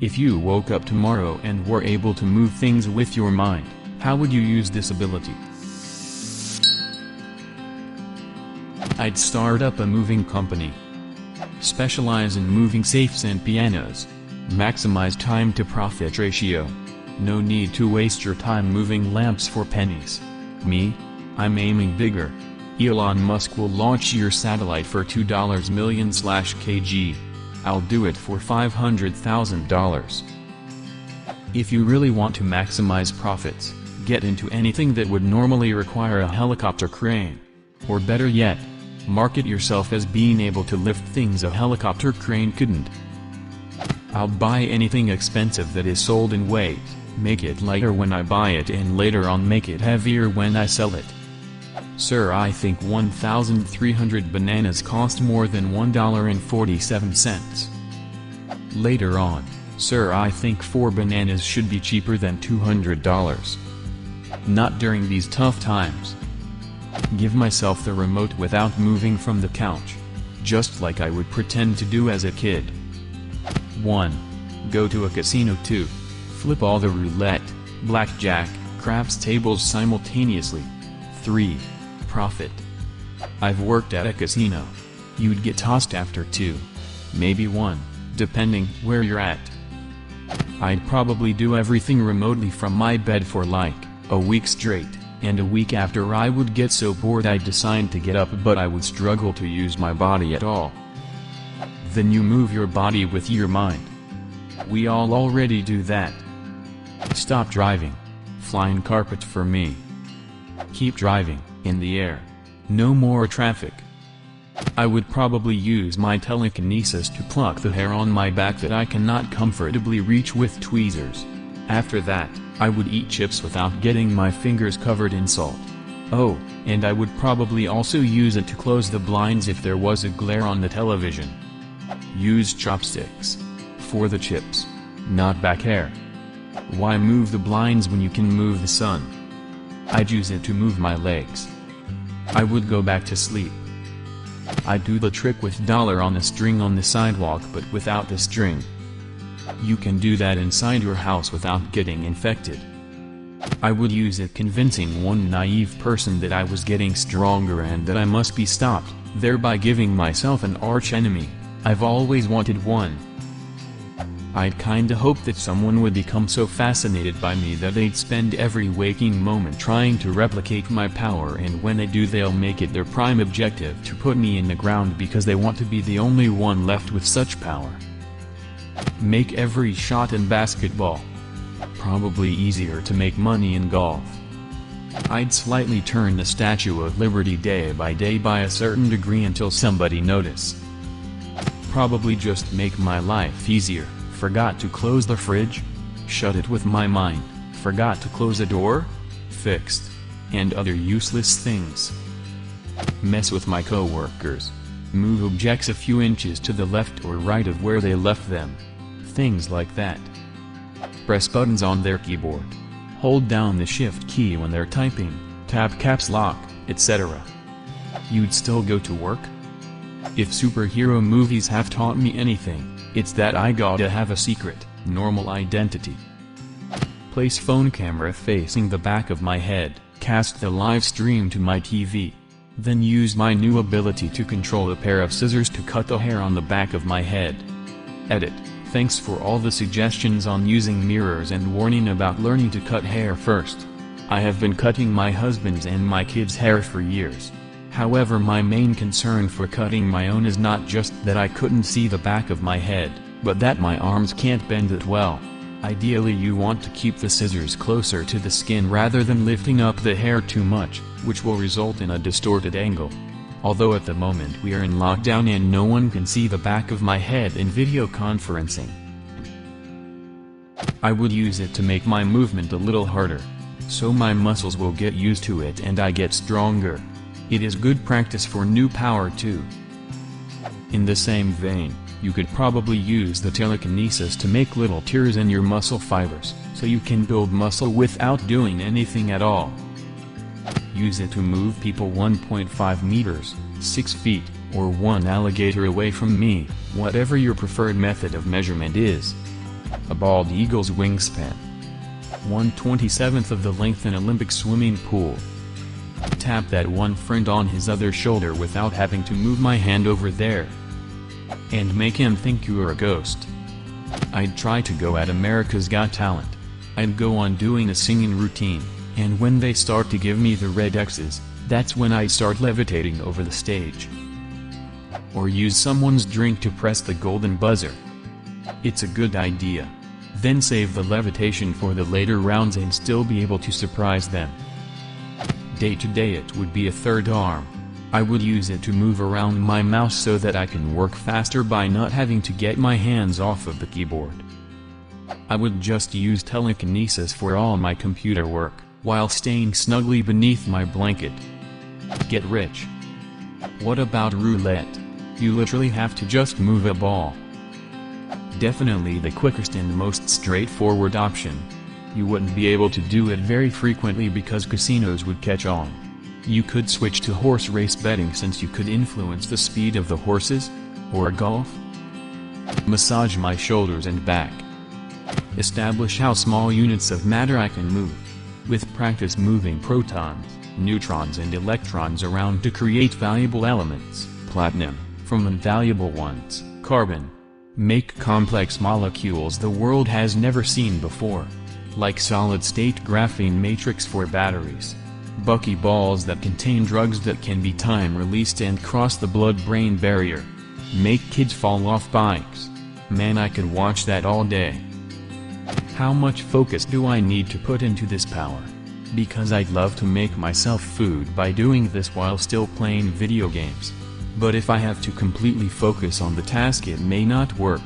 If you woke up tomorrow and were able to move things with your mind, how would you use this ability? I'd start up a moving company. Specialize in moving safes and pianos. Maximize time to profit ratio. No need to waste your time moving lamps for pennies. Me? I'm aiming bigger. Elon Musk will launch your satellite for $2 million/kg. I'll do it for $500,000. If you really want to maximize profits, get into anything that would normally require a helicopter crane. Or better yet, market yourself as being able to lift things a helicopter crane couldn't. I'll buy anything expensive that is sold in weight, make it lighter when I buy it and later on make it heavier when I sell it. Sir, I think 1,300 bananas cost more than $1.47. Later on, sir, I think 4 bananas should be cheaper than $200. Not during these tough times. Give myself the remote without moving from the couch. Just like I would pretend to do as a kid. 1. Go to a casino. 2. Flip all the roulette, blackjack, craps tables simultaneously. 3. Profit. I've worked at a casino. You'd get tossed after 2. Maybe 1, depending where you're at. I'd probably do everything remotely from my bed for like a week straight, and a week after I would get so bored I'd decide to get up, but I would struggle to use my body at all. Then you move your body with your mind. We all already do that. Stop driving. Flying carpet for me. Keep driving, in the air. No more traffic. I would probably use my telekinesis to pluck the hair on my back that I cannot comfortably reach with tweezers. After that, I would eat chips without getting my fingers covered in salt. Oh, and I would probably also use it to close the blinds if there was a glare on the television. Use chopsticks. For the chips. Not back hair. Why move the blinds when you can move the sun? I'd use it to move my legs. I would go back to sleep. I'd do the trick with dollar on a string on the sidewalk but without the string. You can do that inside your house without getting infected. I would use it convincing one naive person that I was getting stronger and that I must be stopped, thereby giving myself an arch-enemy. I've always wanted one. I'd kinda hope that someone would become so fascinated by me that they'd spend every waking moment trying to replicate my power, and when they do they'll make it their prime objective to put me in the ground because they want to be the only one left with such power. Make every shot in basketball. Probably easier to make money in golf. I'd slightly turn the Statue of Liberty day by a certain degree until somebody notice. Probably just make my life easier. Forgot to close the fridge? Shut it with my mind. Forgot to close a door? Fixed. And other useless things. Mess with my coworkers. Move objects a few inches to the left or right of where they left them. Things like that. Press buttons on their keyboard. Hold down the shift key when they're typing, tap caps lock, etc. You'd still go to work? If superhero movies have taught me anything, it's that I gotta have a secret, normal identity. Place phone camera facing the back of my head, cast the live stream to my TV. Then use my new ability to control a pair of scissors to cut the hair on the back of my head. Edit. Thanks for all the suggestions on using mirrors and warning about learning to cut hair first. I have been cutting my husband's and my kids' hair for years. However, my main concern for cutting my own is not just that I couldn't see the back of my head, but that my arms can't bend it well. Ideally you want to keep the scissors closer to the skin rather than lifting up the hair too much, which will result in a distorted angle. Although at the moment we are in lockdown and no one can see the back of my head in video conferencing. I would use it to make my movement a little harder. So my muscles will get used to it and I get stronger. It is good practice for new power too. In the same vein, you could probably use the telekinesis to make little tears in your muscle fibers, so you can build muscle without doing anything at all. Use it to move people 1.5 meters, 6 feet, or 1 alligator away from me, whatever your preferred method of measurement is. A bald eagle's wingspan. 1/27th of the length in Olympic swimming pool. Tap that one friend on his other shoulder without having to move my hand over there. And make him think you are a ghost. I'd try to go at America's Got Talent. I'd go on doing a singing routine, and when they start to give me the red X's, that's when I'd start levitating over the stage. Or use someone's drink to press the golden buzzer. It's a good idea. Then save the levitation for the later rounds and still be able to surprise them. Day to day it would be a third arm. I would use it to move around my mouse so that I can work faster by not having to get my hands off of the keyboard. I would just use telekinesis for all my computer work, while staying snugly beneath my blanket. Get rich. What about roulette? You literally have to just move a ball. Definitely the quickest and most straightforward option. You wouldn't be able to do it very frequently because casinos would catch on. You could switch to horse race betting since you could influence the speed of the horses, or golf. Massage my shoulders and back. Establish how small units of matter I can move. With practice moving protons, neutrons and electrons around to create valuable elements, platinum, from invaluable ones, carbon. Make complex molecules the world has never seen before. Like solid-state graphene matrix for batteries. Buckyballs that contain drugs that can be time-released and cross the blood-brain barrier. Make kids fall off bikes. Man, I could watch that all day. How much focus do I need to put into this power? Because I'd love to make myself food by doing this while still playing video games. But if I have to completely focus on the task, it may not work.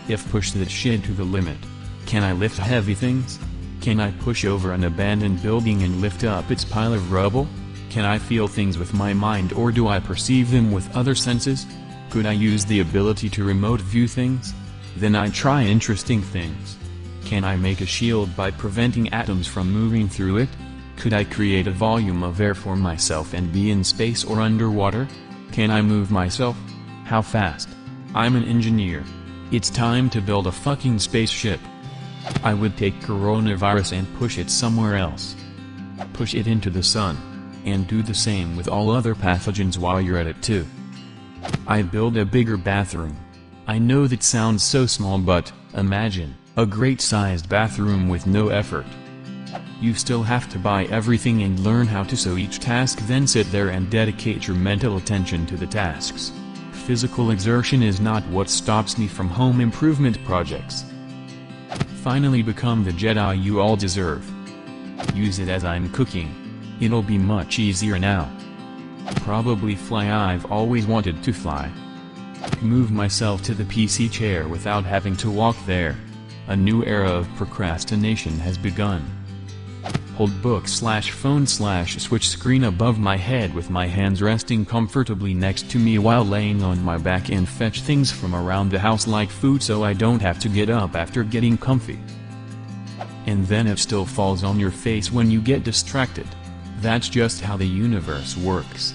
If push that shit to the limit. Can I lift heavy things? Can I push over an abandoned building and lift up its pile of rubble? Can I feel things with my mind, or do I perceive them with other senses? Could I use the ability to remote view things? Then I'd try interesting things. Can I make a shield by preventing atoms from moving through it? Could I create a volume of air for myself and be in space or underwater? Can I move myself? How fast? I'm an engineer. It's time to build a fucking spaceship. I would take coronavirus and push it somewhere else. Push it into the sun. And do the same with all other pathogens while you're at it too. I'd build a bigger bathroom. I know that sounds so small, but imagine a great-sized bathroom with no effort. You still have to buy everything and learn how to sew each task, then sit there and dedicate your mental attention to the tasks. Physical exertion is not what stops me from home improvement projects. Finally become the Jedi you all deserve. Use it as I'm cooking. It'll be much easier now. Probably fly. I've always wanted to fly. Move myself to the PC chair without having to walk there. A new era of procrastination has begun. Hold book/phone/switch screen above my head with my hands resting comfortably next to me while laying on my back, and fetch things from around the house like food so I don't have to get up after getting comfy. And then it still falls on your face when you get distracted. That's just how the universe works.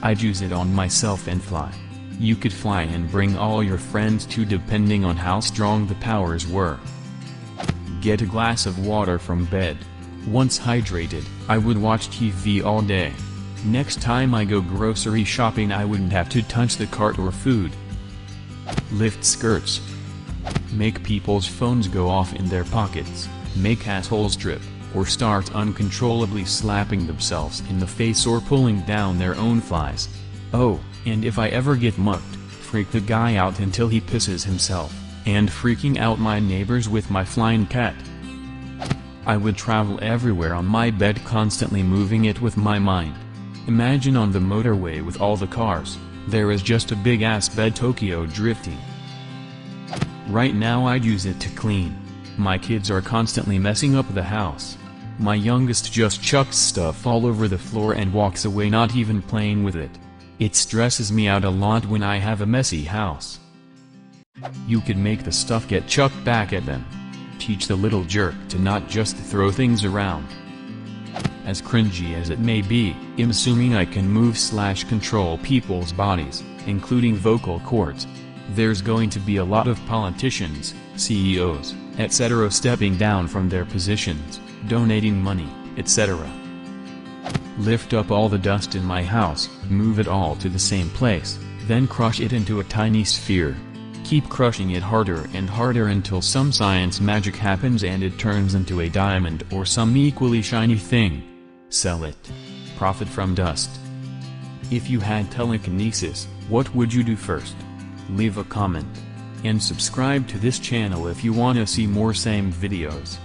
I'd use it on myself and fly. You could fly and bring all your friends too, depending on how strong the powers were. Get a glass of water from bed. Once hydrated, I would watch TV all day. Next time I go grocery shopping, I wouldn't have to touch the cart or food. Lift skirts. Make people's phones go off in their pockets, make assholes trip, or start uncontrollably slapping themselves in the face or pulling down their own flies. Oh, and if I ever get mugged, freak the guy out until he pisses himself, and freaking out my neighbors with my flying cat. I would travel everywhere on my bed, constantly moving it with my mind. Imagine on the motorway with all the cars, there is just a big ass bed, Tokyo drifting. Right now I'd use it to clean. My kids are constantly messing up the house. My youngest just chucks stuff all over the floor and walks away, not even playing with it. It stresses me out a lot when I have a messy house. You could make the stuff get chucked back at them. Teach the little jerk to not just throw things around. As cringy as it may be, I'm assuming I can move/control people's bodies, including vocal cords. There's going to be a lot of politicians, CEOs, etc. stepping down from their positions, donating money, etc. Lift up all the dust in my house, move it all to the same place, then crush it into a tiny sphere. Keep crushing it harder and harder until some science magic happens and it turns into a diamond or some equally shiny thing. Sell it. Profit from dust. If you had telekinesis, what would you do first? Leave a comment. And subscribe to this channel if you want to see more same videos.